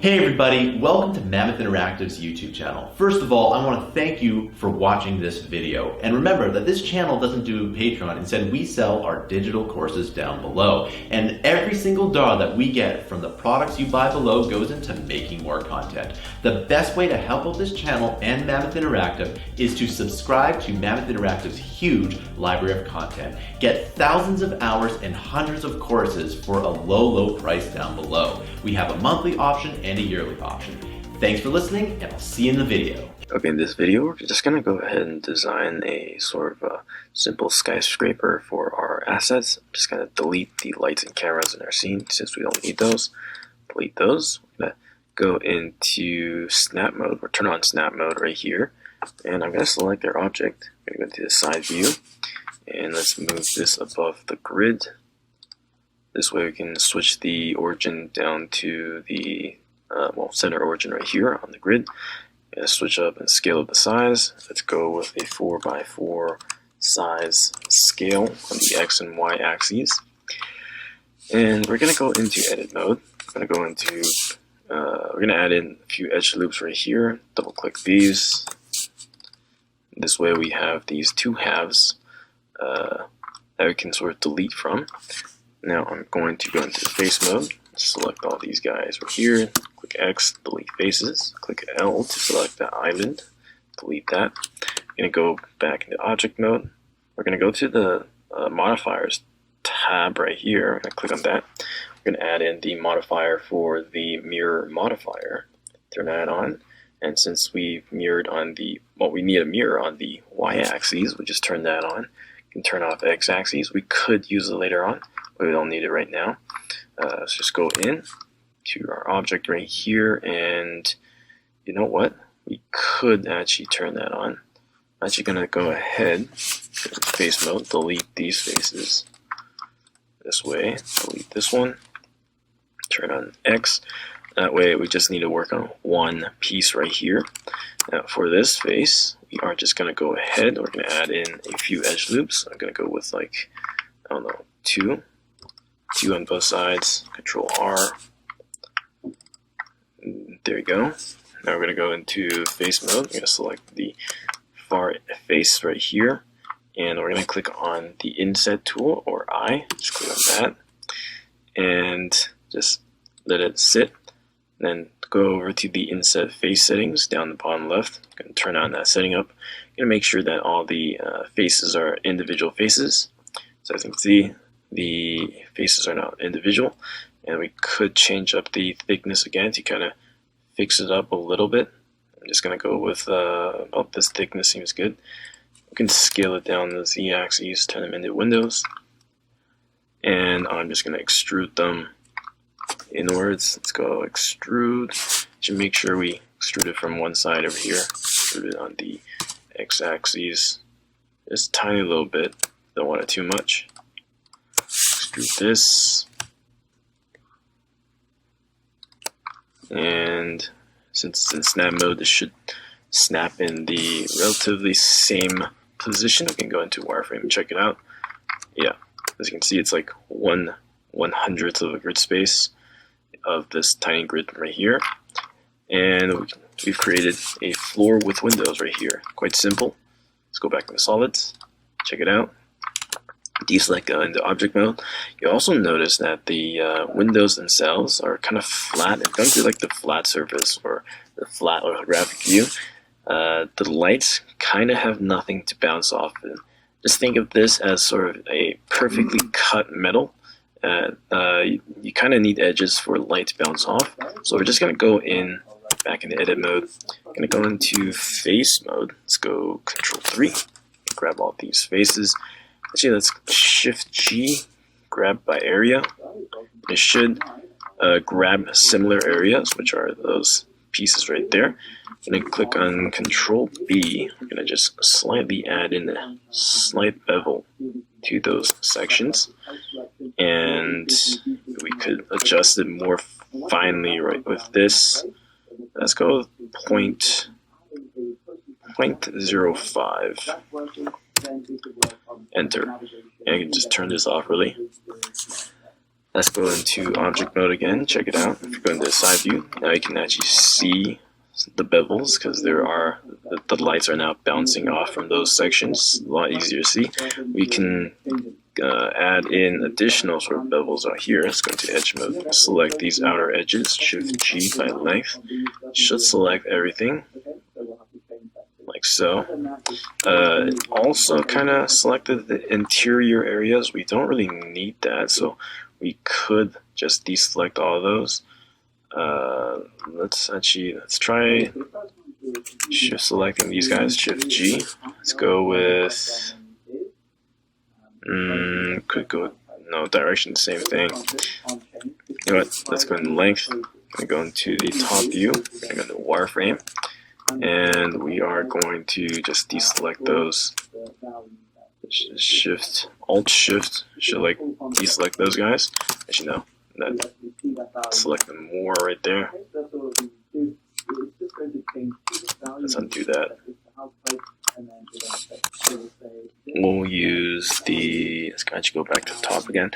Hey everybody, welcome to Mammoth Interactive's YouTube channel. First of all, I want to thank you for watching this video. And remember that this channel doesn't do Patreon. Instead, we sell our digital courses down below. And every single dollar that we get from the products you buy below goes into making more content. The best way to help out this channel and Mammoth Interactive is to subscribe to Mammoth Interactive's huge library of content. Get thousands of hours and hundreds of courses for a low price down below. We have a monthly option and a yearly option. Thanks for listening, and I'll see you in the video. Okay, in this video, we're just going to go ahead and design a sort of a simple skyscraper for our assets. I'm just going to delete the lights and cameras in our scene since we don't need those. Delete those. I'm going to go into snap mode, or turn on snap mode right here. And I'm going to select our object. I'm going to go to the side view. And let's move this above the grid. This way we can switch the origin down to the center origin right here on the grid. And switch up and scale up the size. Let's go with a 4x4 size scale on the X and Y axes. And we're going to go into edit mode. We're going to add in a few edge loops right here. Double click these. This way we have these two halves that we can sort of delete from. Now I'm going to go into the face mode, select all these guys right here, click X, delete faces, click L to select that island, delete that. I'm going to go back into object mode. We're going to go to the modifiers tab right here. I'm going to click on that. We're going to add in the modifier for the mirror modifier, turn that on. And since we've mirrored on we need a mirror on the Y axis, we just turn that on. Can turn off X axis. We could use it later on, but we don't need it right now. Let's just go in to our object right here, and you know what? We could actually turn that on. I'm actually going to go ahead, face mode, delete these faces. This way, delete this one, turn on X. That way we just need to work on one piece right here. Now for this face, we are just going to go ahead, we're going to add in a few edge loops. I'm going to go with like, I don't know, two on both sides, Control R. There we go. Now we're going to go into face mode. We're going to select the far face right here. And we're going to click on the inset tool, or I. Just click on that. And just let it sit. Then go over to the inset face settings down the bottom left. I'm going to turn on that setting up. I'm going to make sure that all the faces are individual faces. So as you can see, the faces are now individual. And we could change up the thickness again to kind of fix it up a little bit. I'm just going to go with about this thickness seems good. We can scale it down the Z axis, turn them into windows. And I'm just going to extrude them inwards. Let's go extrude. Should make sure we extrude it from one side over here. Extrude it on the X axis. Just a tiny little bit. Don't want it too much. Extrude this. And since it's in snap mode, this should snap in the relatively same position. We can go into Wireframe and check it out. Yeah, as you can see, it's like 1/100th of a grid space of this tiny grid right here. And we've created a floor with windows right here. Quite simple. Let's go back into solids, check it out. Deselect into object mode. You'll also notice that the windows themselves are kind of flat. If going through like the flat surface or the flat orthographic view, the lights kind of have nothing to bounce off. And just think of this as sort of a perfectly cut metal. You kind of need edges for light to bounce off. So we're just going to go back into edit mode. I'm going to go into face mode. Let's go Control 3. Grab all these faces. Actually, let's Shift G, grab by area. It should grab similar areas, which are those pieces right there. I'm going to click on Control B. I'm going to just slightly add in a slight bevel to those sections. And we could adjust it more finely right with this. Let's go with 0.05. Enter. And I can just turn this off really. Let's go into object mode again. Check it out. If you go into side view, now you can actually see the bevels because the lights are now bouncing off from those sections. A lot easier to see. We can add in additional sort of bevels out here. Let's go into edge mode. Select these outer edges. Shift G by length. Should select everything like so. Also kind of selected the interior areas. We don't really need that, so we could just deselect all of those. Let's try shift selecting these guys. Shift G. Let's go with could go no direction, the same thing. You know what? Let's go in length. I'm gonna go into the top view. We're gonna go to wireframe, and we are going to just deselect those. Shift Alt Shift should like deselect those guys. Actually no, that select them more right there. Let's undo that. We'll use the, let's actually go back to the top again.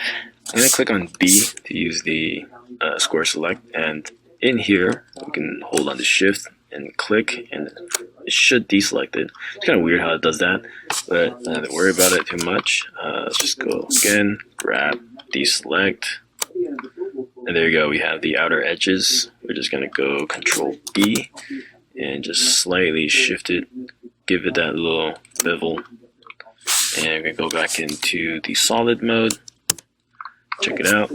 I'm going to click on B to use the square select, and in here we can hold on to shift and click, and it should deselect it. It's kind of weird how it does that, but don't worry about it too much. Let's just go again, grab, deselect, and there you go. We have the outer edges. We're just going to go Control B and just slightly shift it, give it that little bevel, and we're going to go back into the solid mode. Check it out.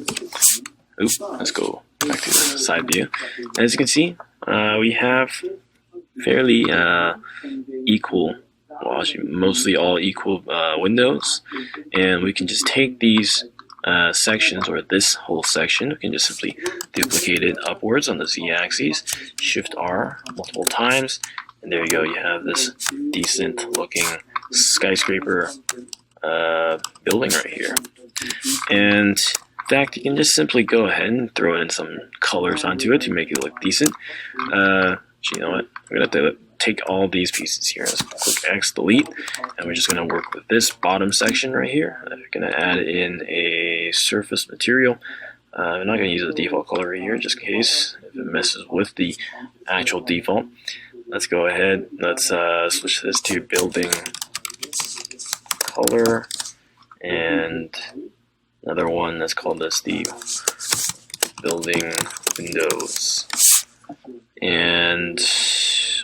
Oops, let's go back to the side view. As you can see, we have fairly equal, well, actually mostly all equal windows, and we can just take these sections, or this whole section, we can just simply duplicate it upwards on the z-axis, Shift R multiple times, and there you go. You have this decent looking skyscraper building right here. And in fact, you can just simply go ahead and throw in some colors onto it to make it look decent. You know what? I'm going to have to take all these pieces here. Let's click X, delete, and we're just going to work with this bottom section right here. We're going to add in a surface material. I'm not going to use the default color right here, just in case if it messes with the actual default. Let's go ahead. Let's switch this to building color, and another one. Let's call this the building windows. And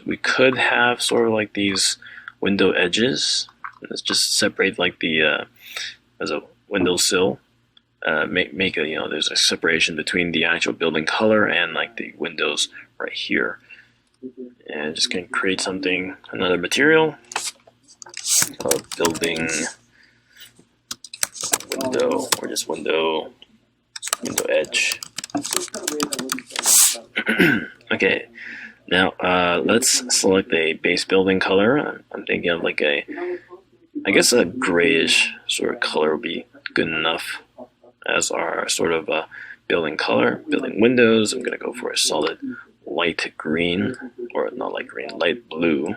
we could have sort of like these window edges. Let's just separate like the as a windowsill. Make a, you know, there's a separation between the actual building color and like the windows right here. And just gonna create something, another material called building window, or just window edge. Okay, now let's select a base building color. I'm thinking of like I guess a grayish sort of color would be good enough as our sort of building color. Building windows, I'm gonna go for a solid light green, or not light green, light blue,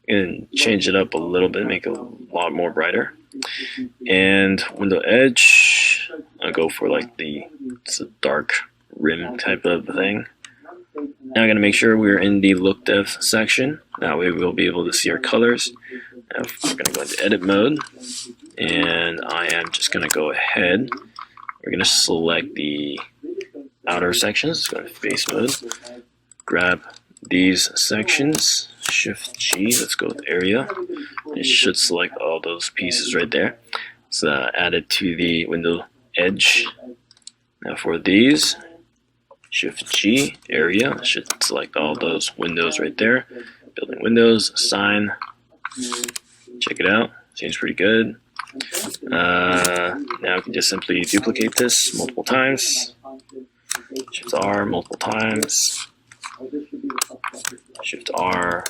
and change it up a little bit, make it a lot more brighter. And window edge, I'll go for like it's a dark rim type of thing. Now I'm going to make sure we're in the look dev section. That way we'll be able to see our colors. Now we're going to go into edit mode, and I am just going to go ahead. We're going to select the outer sections. Let's go to base mode. Grab these sections. Shift G. Let's go with area. It should select all those pieces right there. So add it to the window edge. Now for these, Shift G, area. It should select all those windows right there. Building windows, sign. Check it out. Seems pretty good. Now we can just simply duplicate this multiple times. Shift R multiple times. Shift R.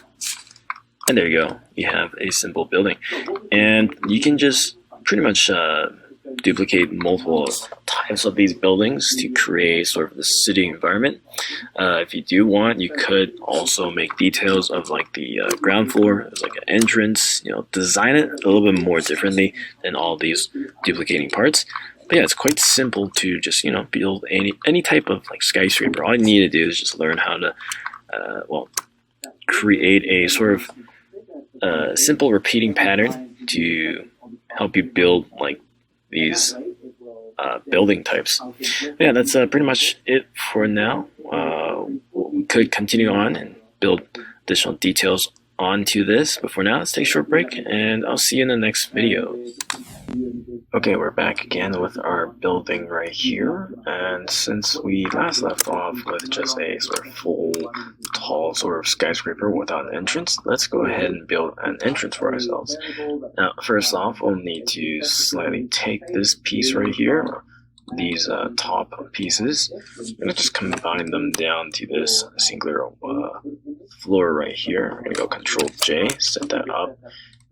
And there you go. You have a simple building. And you can just pretty much duplicate multiple types of these buildings to create sort of the city environment. If you do want, you could also make details of like the ground floor as like an entrance, you know, design it a little bit more differently than all these duplicating parts. But yeah, it's quite simple to just build any type of like skyscraper. All you need to do is just learn how to create a sort of simple repeating pattern to help you build like these building types. But yeah, that's pretty much it for now. We could continue on and build additional details onto this, but for now, let's take a short break, and I'll see you in the next video. Okay, we're back again with our building right here, and since we last left off with just a sort of full, tall sort of skyscraper without an entrance, let's go ahead and build an entrance for ourselves. Now, first off, we'll need to slightly take this piece right here, these top pieces. I'm going to just combine them down to this singular floor right here. I'm going to go Control J, set that up.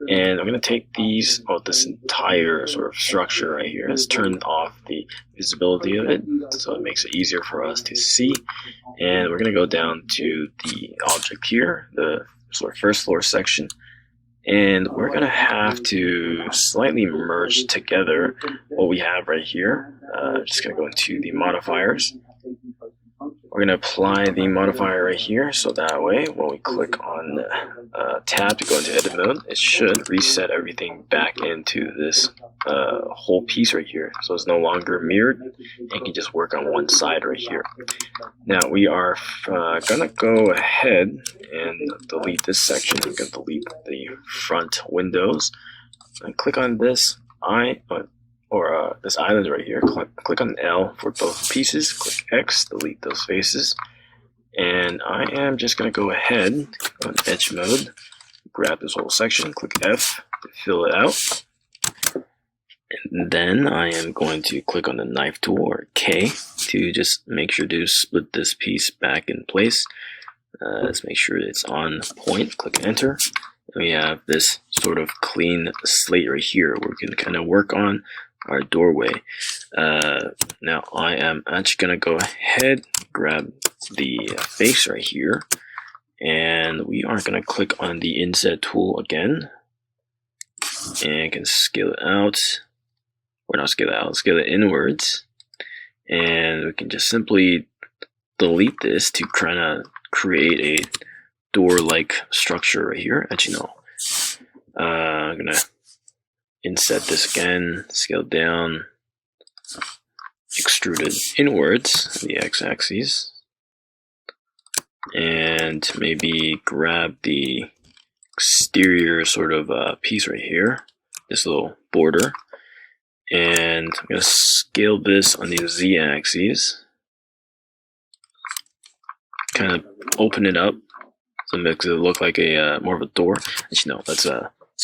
And I'm going to take this entire sort of structure right here. Let's turn off the visibility of it so it makes it easier for us to see. And we're going to go down to the object here, the sort of first floor section. And we're going to have to slightly merge together what we have right here. Just going to go into the modifiers. We're going to apply the modifier right here, so that way when we click on the tab to go into edit mode, it should reset everything back into this whole piece right here. So it's no longer mirrored and can just work on one side right here. Now we are going to go ahead and delete this section. I'm going to delete the front windows and click on this this island right here. Click on L for both pieces, click X, delete those faces, and I am just going to go ahead on edge mode, grab this whole section, click F to fill it out, and then I am going to click on the knife tool or K to just make sure to split this piece back in place. Let's make sure it's on point, click enter, and we have this sort of clean slate right here where we can kind of work on our doorway. Now I am actually going to go ahead, grab the face right here, and we are going to click on the inset tool again, and can scale it out, or not scale it out, scale it inwards, and we can just simply delete this to kind of create a door-like structure right here. Actually, no. I'm going to inset this again, scale down, extrude it inwards, the x-axis, and maybe grab the exterior sort of piece right here, this little border, and I'm going to scale this on the z-axis, kind of open it up so it makes it look like a more of a door. Actually, no, let's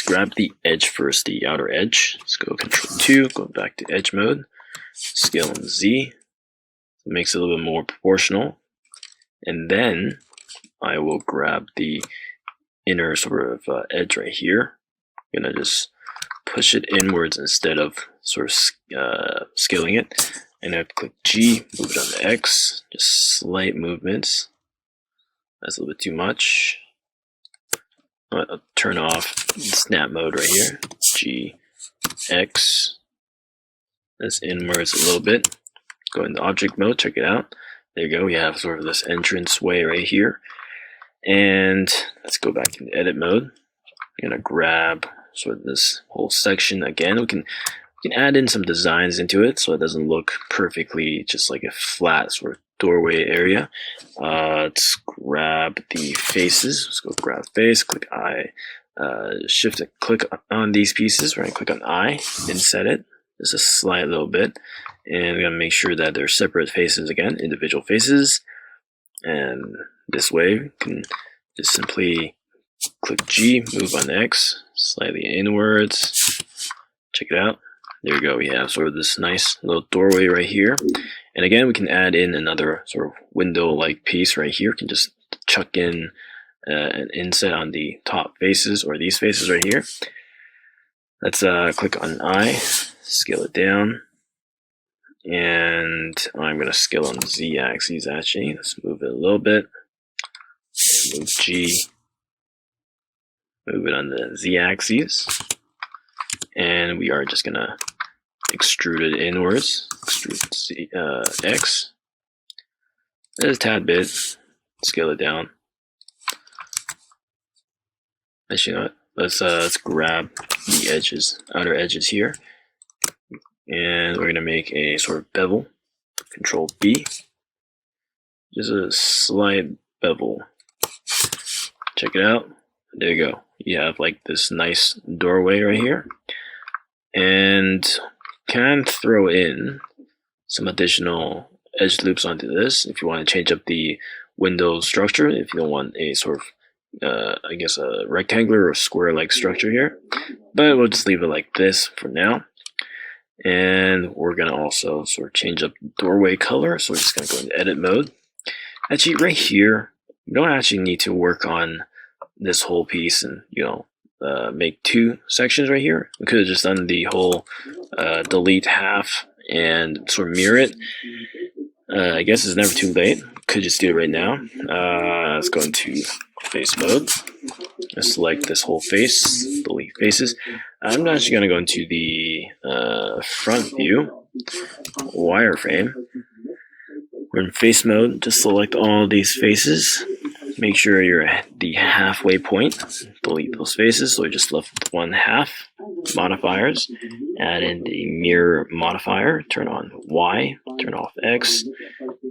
grab the edge first, the outer edge. Let's go Control 2, go back to edge mode, scale on Z. It makes it a little bit more proportional. And then I will grab the inner sort of edge right here. I'm gonna just push it inwards instead of sort of scaling it. And I click G, move it on to X, just slight movements. That's a little bit too much. I'll turn off snap mode right here. G, X. That's inwards a little bit. Go into object mode, check it out. There you go, we have sort of this entrance way right here. And let's go back into edit mode. I'm gonna grab sort of this whole section again. We can add in some designs into it so it doesn't look perfectly just like a flat sort of doorway area. Let's grab the faces. Let's go grab face, click I, shift and click on these pieces. We're gonna click on I, inset it just a slight little bit, and we're gonna make sure that they're separate faces again, individual faces. And this way we can just simply click G, move on X, slightly inwards. Check it out. There you go. We have sort of this nice little doorway right here. And again, we can add in another sort of window-like piece right here. We can just chuck in an inset on the top faces, or these faces right here. Let's click on I, scale it down. And I'm going to scale on the Z-axis actually. Let's move it a little bit. Move G. Move it on the Z-axis. And we are just going to extrude it inwards. Extrude X. Just a tad bit. Scale it down. Actually, not. Let's grab the edges, outer edges here, and we're gonna make a sort of bevel. Control B. Just a slight bevel. Check it out. There you go. You have like this nice doorway right here, and can throw in some additional edge loops onto this if you want to change up the window structure. If you don't want a sort of I guess a rectangular or square-like structure here, but we'll just leave it like this for now. And we're gonna also sort of change up the doorway color. So we're just gonna go into edit mode. Actually, right here, you don't actually need to work on this whole piece and make two sections right here. We could have just done the whole delete half and sort of mirror it. I guess it's never too late. Could just do it right now. Let's go into face mode. Let's select this whole face, delete faces. I'm actually going to go into the front view, wireframe. We're in face mode. Just select all these faces. Make sure you're at the halfway point. Delete those faces. So we just left one half. Modifiers. Add in the mirror modifier. Turn on Y. Turn off X.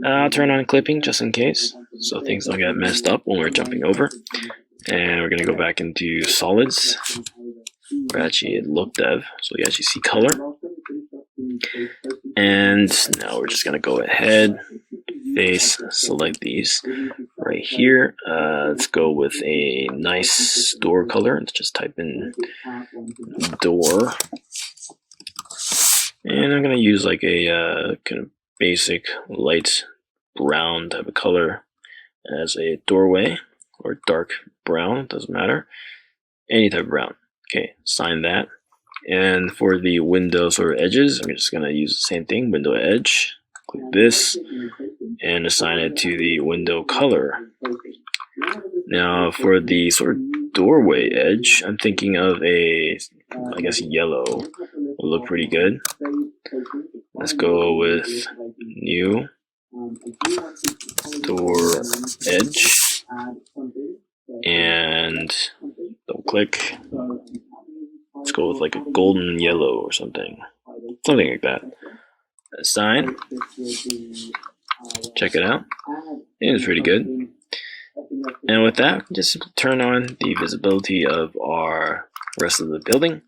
Turn on clipping just in case, so things don't get messed up when we're jumping over. And we're gonna go back into solids. We're actually in look dev, so we actually see color. And now we're just gonna go ahead, face, select these right here. Let's go with a nice door color. Let's just type in door. And I'm gonna use like a kind of basic light brown type of color as a doorway, or dark brown, doesn't matter. Any type of brown. Okay, assign that. And for the window sort of edges, I'm just gonna use the same thing, window edge. Click this and assign it to the window color. Now for the sort of doorway edge, I'm thinking of a, I guess yellow will look pretty good. Let's go with new door edge and double click. Let's go with like a golden yellow or something like that. Assign. Check it out. It's pretty good. And with that, just turn on the visibility of our rest of the building.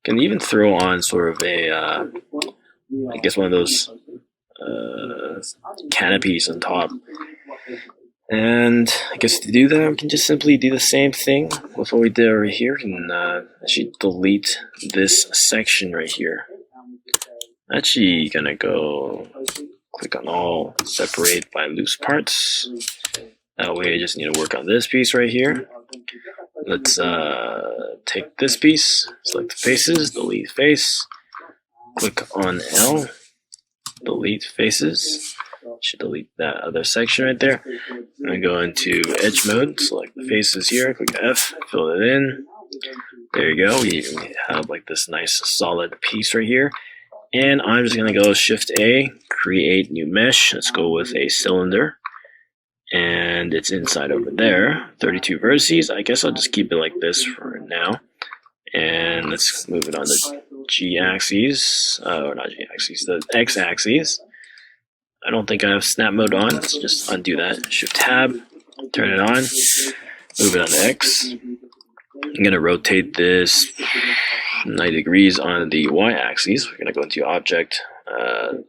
Can even throw on sort of a, I guess one of those canopies on top. And I guess to do that, we can just simply do the same thing with what we did over here. And actually delete this section right here. Actually gonna go click on all, separate by loose parts. That way I just need to work on this piece right here. Let's take this piece, select the faces, delete face, click on L, delete faces. Should delete that other section right there. I'm gonna go into edge mode, select the faces here, click F, fill it in. There you go. We have like this nice solid piece right here. And I'm just gonna go Shift A, create new mesh. Let's go with a cylinder. And it's inside over there. 32 vertices. I guess I'll just keep it like this for now. And let's move it on the G-axis, or not G-axis, the X-axis. I don't think I have snap mode on. Let's just undo that. Shift tab, turn it on, move it on to X. I'm gonna rotate this 90 degrees on the Y-axis. We're gonna go into object,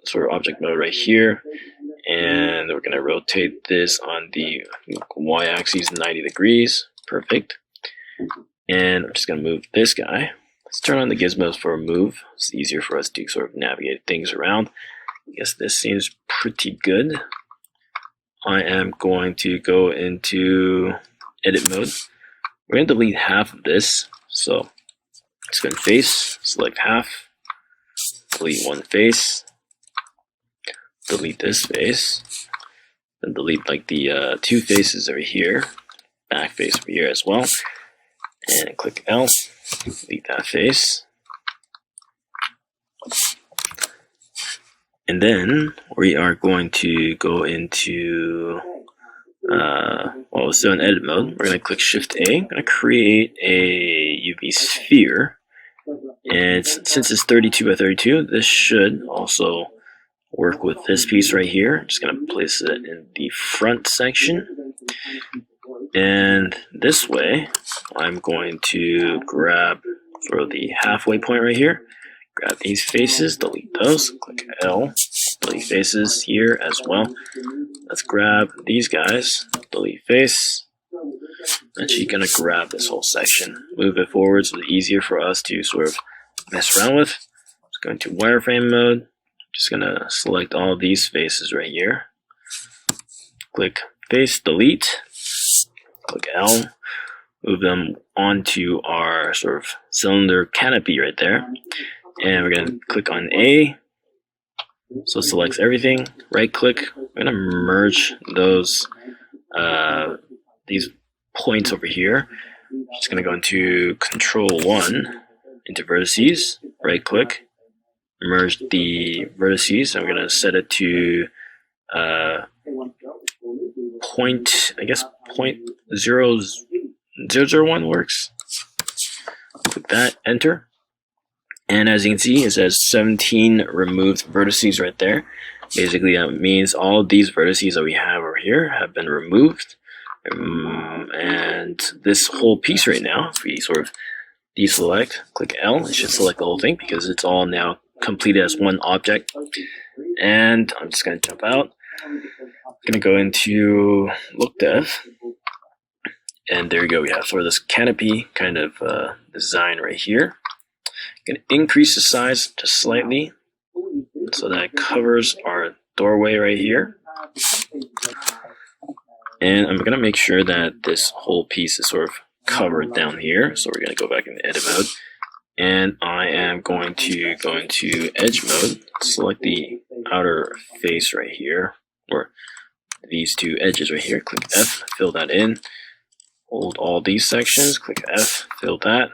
sort of object mode right here. And we're gonna rotate this on the Y-axis 90 degrees. Perfect. And I'm just gonna move this guy. Let's turn on the gizmos for a move. It's easier for us to sort of navigate things around. I guess this seems pretty good. I am going to go into edit mode. We're going to delete half of this. So let's go in face, select half, delete one face, delete this face, and delete like the two faces over here, back face over here as well. And click L, delete that face. And then we are going to go into still in edit mode. We're going to click Shift A. I'm going to create a UV sphere. And since it's 32 by 32, this should also work with this piece right here. I'm just going to place it in the front section. And this way, I'm going to grab sort of the halfway point right here. Grab these faces, delete those, click L, delete faces here as well. Let's grab these guys, delete face. Actually gonna grab this whole section, move it forward so it's easier for us to sort of mess around with. Just going to wireframe mode, just gonna select all of these faces right here. Click face, delete, click L, move them onto our sort of cylinder canopy right there. And we're going to click on A, so it selects everything, right click, we're going to merge those, these points over here. Just going to go into Control 1, into vertices, right click, merge the vertices, and we're going to set it to point, I guess 0.001 works. Click that, enter. And as you can see, it says 17 removed vertices right there. Basically, that means all of these vertices that we have over here have been removed. And this whole piece right now, if we sort of deselect, click L, it should select the whole thing because it's all now completed as one object. And I'm just going to jump out. I'm going to go into Look Dev. And there you go. We have sort of this canopy kind of design right here. I'm going to increase the size just slightly so that it covers our doorway right here. And I'm going to make sure that this whole piece is sort of covered down here. So we're going to go back into edit mode. And I am going to go into edge mode, select the outer face right here, or these two edges right here. Click F, fill that in. Hold all these sections, click F, fill that.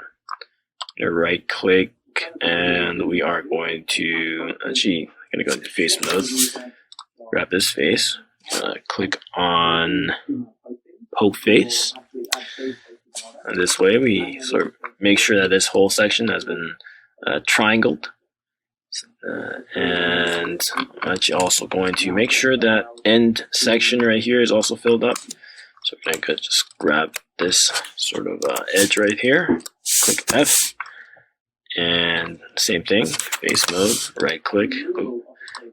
Right click, and we are going to, actually, I'm going to go into face mode, grab this face, click on poke face, and this way we sort of make sure that this whole section has been triangled. And I'm actually also going to make sure that end section right here is also filled up. So we're going to just grab this sort of edge right here, click F, and same thing, face mode, right click,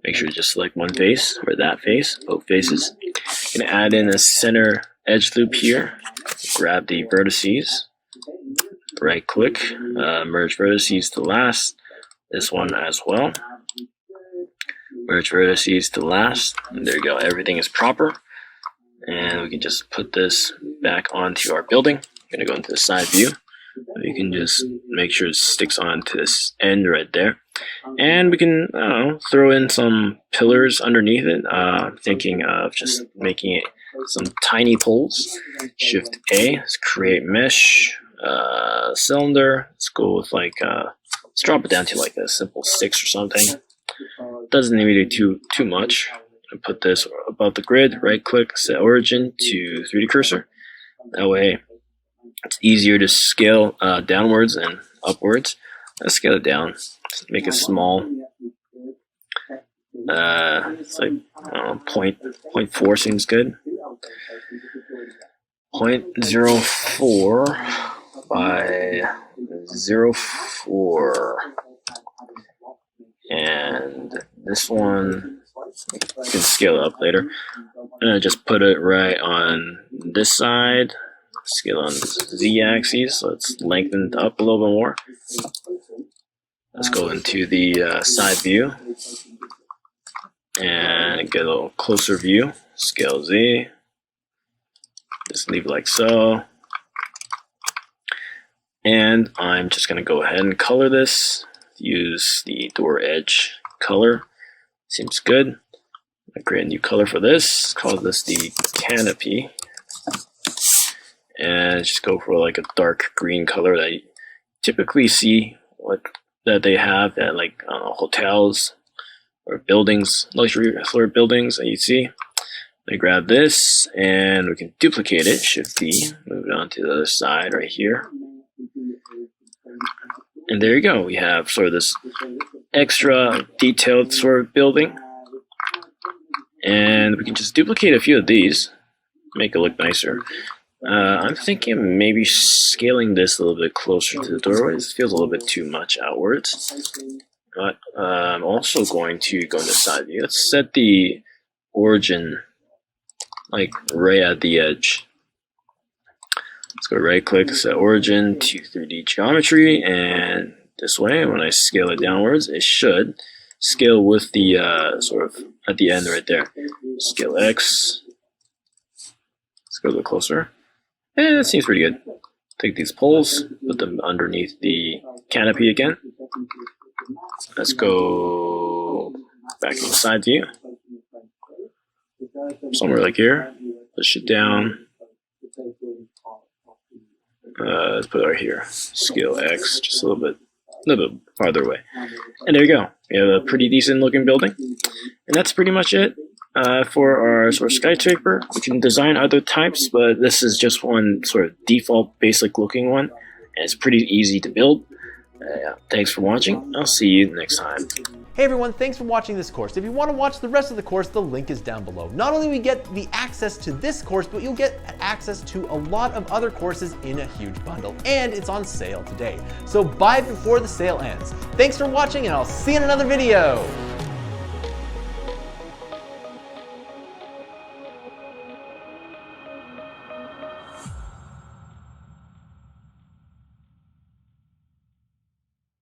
make sure to just select one face, or that face, both faces. I'm going to add in a center edge loop here, grab the vertices, right click, merge vertices to last, this one as well, merge vertices to last, and there you go, everything is proper. And we can just put this back onto our building. I'm going to go into the side view. You can just make sure it sticks onto this end right there. And we can, I don't know, throw in some pillars underneath it. Thinking of just making it some tiny poles. Shift A, let's create mesh, cylinder. Let's go with like, let's drop it down to like a simple 6 or something. Doesn't need to do too much. Put this above the grid, right click, set origin to 3D cursor. That way it's easier to scale downwards and upwards. Let's scale it down, make it small. It's like 0.4 seems good. 0.04 by 0.4. And this one, you can scale it up later. I'm going to just put it right on this side. Scale on the Z-axis, so it's lengthened up a little bit more. Let's go into the side view and get a little closer view. Scale Z. Just leave it like so. And I'm just going to go ahead and color this. Use the door edge color. Seems good. I'm going to create a new color for this. Call this the canopy. And just go for like a dark green color that you typically see that they have at like hotels. or buildings, luxury floor buildings that you see. Let me grab this and we can duplicate it, Shift D, move it on to the other side right here. And there you go. We have sort of this extra detailed sort of building. And we can just duplicate a few of these, make it look nicer. I'm thinking of maybe scaling this a little bit closer to the doorway. This feels a little bit too much outwards. But I'm also going to go into side view. Let's set the origin like right at the edge. Let's go right click, set origin to 3D geometry, and this way when I scale it downwards, it should scale with the sort of at the end right there. Scale X. Let's go a little closer. And that seems pretty good. Take these poles, put them underneath the canopy again. Let's go back in the side view. Somewhere like here. Push it down. Let's put it right here. Scale X, just a little bit farther away. And there you go. We have a pretty decent looking building. And that's pretty much it for our sort of skyscraper. We can design other types, but this is just one sort of default basic looking one. And it's pretty easy to build. Thanks for watching. I'll see you next time. Hey everyone, thanks for watching this course. If you want to watch the rest of the course, the link is down below. Not only will you get the access to this course, but you'll get access to a lot of other courses in a huge bundle. And it's on sale today. So buy before the sale ends. Thanks for watching, and I'll see you in another video.